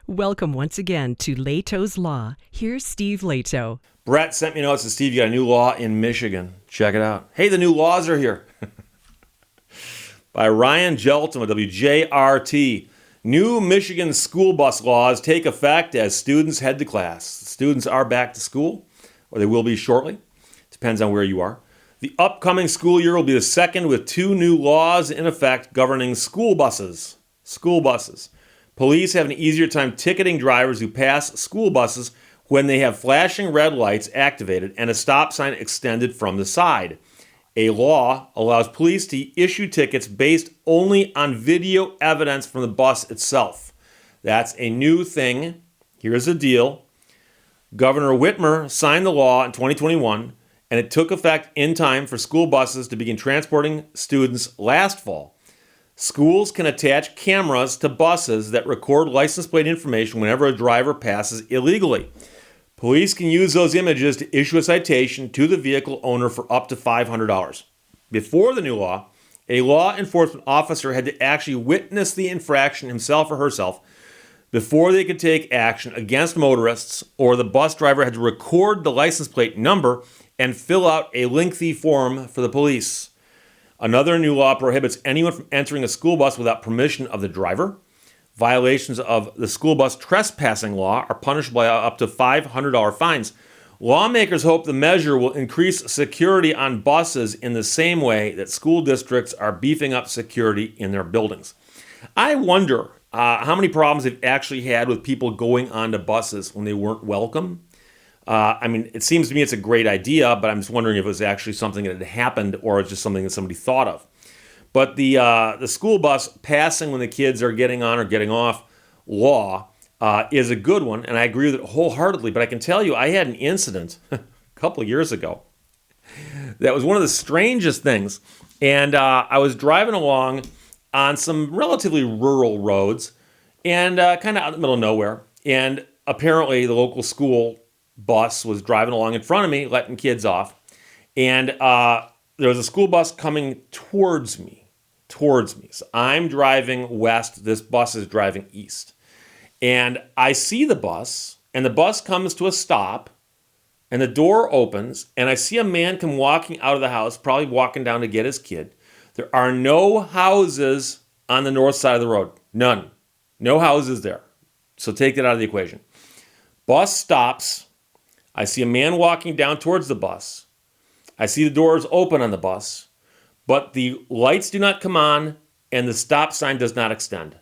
Welcome once again to Lehto's Law. Here's Steve Lehto. Brett sent me notes. Steve, you got a new law in Michigan. Check it out. Hey, the new laws are here. By Ryan Jelton with WJRT. New Michigan school bus laws take effect as students head to class. Students are back to school, or they will be shortly. Depends on where you are. The upcoming school year will be the second with two new laws in effect governing school buses. School buses. Police have an easier time ticketing drivers who pass school buses when they have flashing red lights activated and a stop sign extended from the side. A law allows police to issue tickets based only on video evidence from the bus itself. That's a new thing. Here's the deal. Governor Whitmer signed the law in 2021, and it took effect in time for school buses to begin transporting students last fall. Schools can attach cameras to buses that record license plate information whenever a driver passes illegally. Police can use those images to issue a citation to the vehicle owner for up to $500. Before the new law, a law enforcement officer had to actually witness the infraction himself or herself before they could take action against motorists, or the bus driver had to record the license plate number and fill out a lengthy form for the police. Another new law prohibits anyone from entering a school bus without permission of the driver. Violations of the school bus trespassing law are punished by up to $500 fines. Lawmakers hope the measure will increase security on buses in the same way that school districts are beefing up security in their buildings. I wonder how many problems they've actually had with people going onto buses when they weren't welcome. It seems to me it's a great idea, but I'm just wondering if it was actually something that had happened or it's just something that somebody thought of. But the school bus passing when the kids are getting on or getting off law is a good one, and I agree with it wholeheartedly. But I can tell you, I had an incident a couple of years ago that was one of the strangest things. And I was driving along on some relatively rural roads and kind of out in the middle of nowhere. And apparently the local school bus was driving along in front of me, letting kids off. And there was a school bus coming towards me. So I'm driving west. This bus is driving east. And I see the bus, and the bus comes to a stop, and the door opens, and I see a man come walking out of the house, probably walking down to get his kid. There are no houses on the north side of the road. None. No houses there. So take that out of the equation. Bus stops. I see a man walking down towards the bus. I see the doors open on the bus, but the lights do not come on and the stop sign does not extend.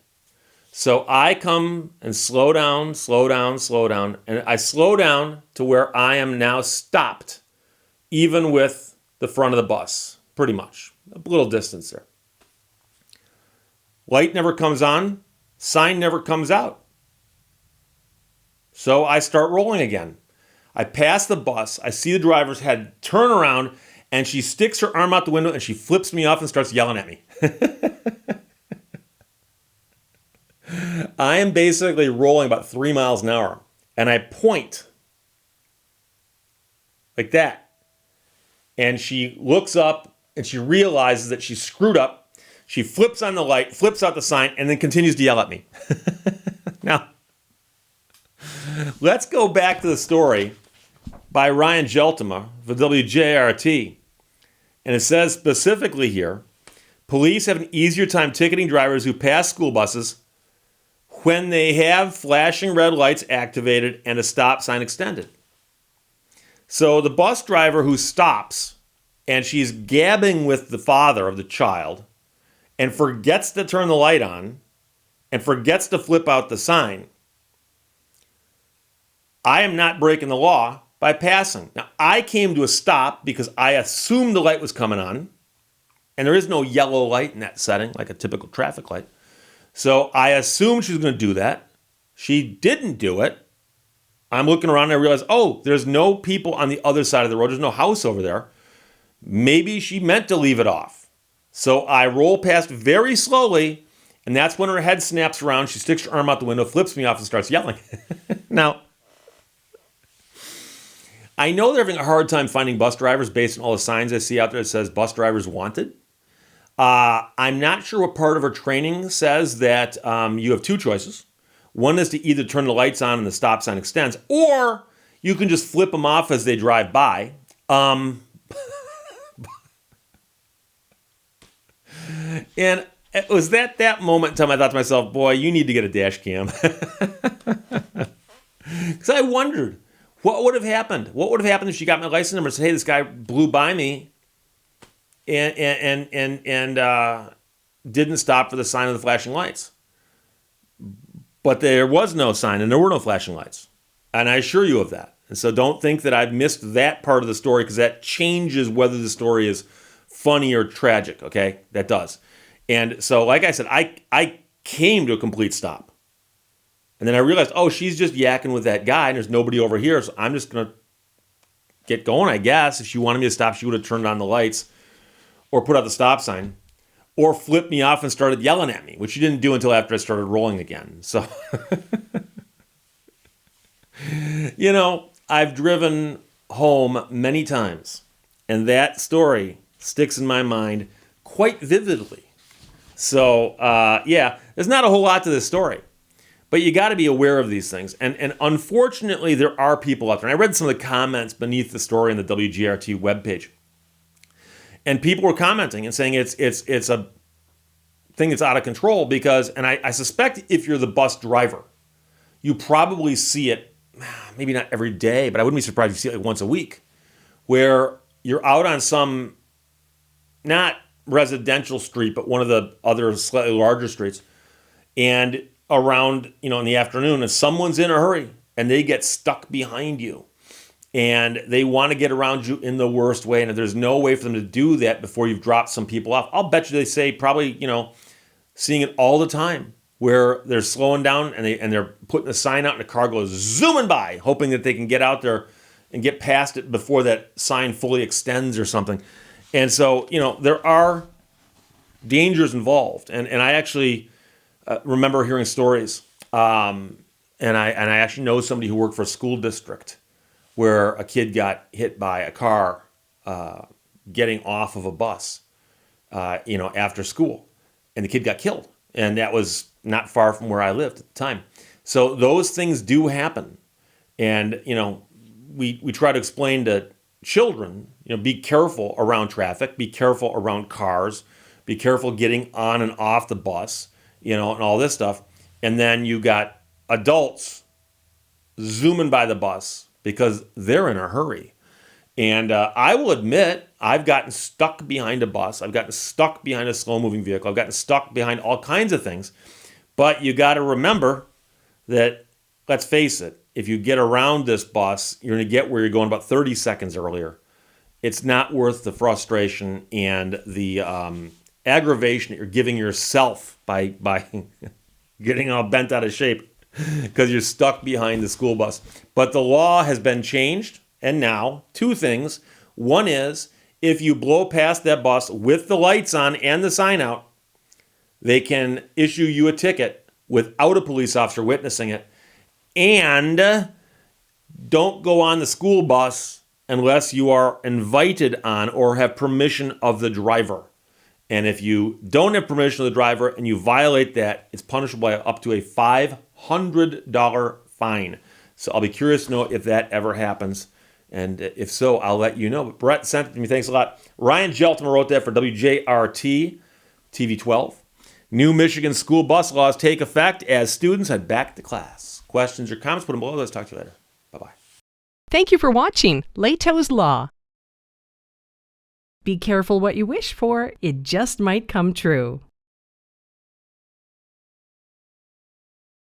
So I come and slow down, and I slow down to where I am now stopped, even with the front of the bus, pretty much. A little distance there. Light never comes on, sign never comes out. So I start rolling again. I pass the bus, I see the driver's head turn around, and she sticks her arm out the window and she flips me off and starts yelling at me. I am basically rolling about 3 miles an hour, and I point like that. And she looks up and she realizes that she screwed up. She flips on the light, flips out the sign, and then continues to yell at me. Now, let's go back to the story by Ryan Jelton for WJRT. And it says specifically here, police have an easier time ticketing drivers who pass school buses when they have flashing red lights activated and a stop sign extended. So the bus driver who stops and she's gabbing with the father of the child and forgets to turn the light on and forgets to flip out the sign, I am not breaking the law by passing. Now, I came to a stop because I assumed the light was coming on, and there is no yellow light in that setting, like a typical traffic light. So I assumed she was going to do that. She didn't do it. I'm looking around and I realize, there's no people on the other side of the road. There's no house over there. Maybe she meant to leave it off. So I roll past very slowly, and that's when her head snaps around. She sticks her arm out the window, flips me off, and starts yelling. Now, I know they're having a hard time finding bus drivers based on all the signs I see out there that says bus drivers wanted. I'm not sure what part of her training says that you have two choices. One is to either turn the lights on and the stop sign extends, or you can just flip them off as they drive by. And it was that moment in time I thought to myself, boy, you need to get a dash cam. Because I wondered, what would have happened? What would have happened if she got my license number and said, hey, this guy blew by me and didn't stop for the sign of the flashing lights? But there was no sign and there were no flashing lights. And I assure you of that. And so don't think that I've missed that part of the story, because that changes whether the story is funny or tragic, okay? That does. And so, like I said, I came to a complete stop. And then I realized, oh, she's just yakking with that guy and there's nobody over here, so I'm just going to get going, I guess. If she wanted me to stop, she would have turned on the lights or put out the stop sign or flipped me off and started yelling at me, which she didn't do until after I started rolling again. So, you know, I've driven home many times, and that story sticks in my mind quite vividly. So, yeah, there's not a whole lot to this story. But you got to be aware of these things. And unfortunately, there are people out there. And I read some of the comments beneath the story on the WGRT webpage. And people were commenting and saying it's a thing that's out of control because, and I suspect if you're the bus driver, you probably see it, maybe not every day, but I wouldn't be surprised if you see it like once a week, where you're out on some, not residential street, but one of the other slightly larger streets, and around, in the afternoon, and someone's in a hurry and they get stuck behind you and they want to get around you in the worst way. And if there's no way for them to do that before you've dropped some people off, I'll bet you they say probably, seeing it all the time where they're slowing down and they're putting a sign out and the car goes zooming by, hoping that they can get out there and get past it before that sign fully extends or something. And so, there are dangers involved. And I actually remember hearing stories, and I actually know somebody who worked for a school district where a kid got hit by a car getting off of a bus, after school, and the kid got killed, and that was not far from where I lived at the time. So those things do happen, and we try to explain to children, be careful around traffic, be careful around cars, be careful getting on and off the bus. And all this stuff. And then you got adults zooming by the bus because they're in a hurry. And I will admit, I've gotten stuck behind a bus. I've gotten stuck behind a slow-moving vehicle. I've gotten stuck behind all kinds of things. But you got to remember that, let's face it, if you get around this bus, you're going to get where you're going about 30 seconds earlier. It's not worth the frustration and the aggravation that you're giving yourself by getting all bent out of shape because you're stuck behind the school bus. But the law has been changed, and now two things. One is if you blow past that bus with the lights on and the sign out, they can issue you a ticket without a police officer witnessing it. And don't go on the school bus unless you are invited on or have permission of the driver. And if you don't have permission of the driver and you violate that, it's punishable by up to a $500 fine. So I'll be curious to know if that ever happens. And if so, I'll let you know. But Brett sent it to me. Thanks a lot. Ryan Geltman wrote that for WJRT TV 12. New Michigan school bus laws take effect as students head back to class. Questions or comments, put them below. Let's talk to you later. Bye-bye. Thank you for watching Lehto's Law. Be careful what you wish for. It just might come true.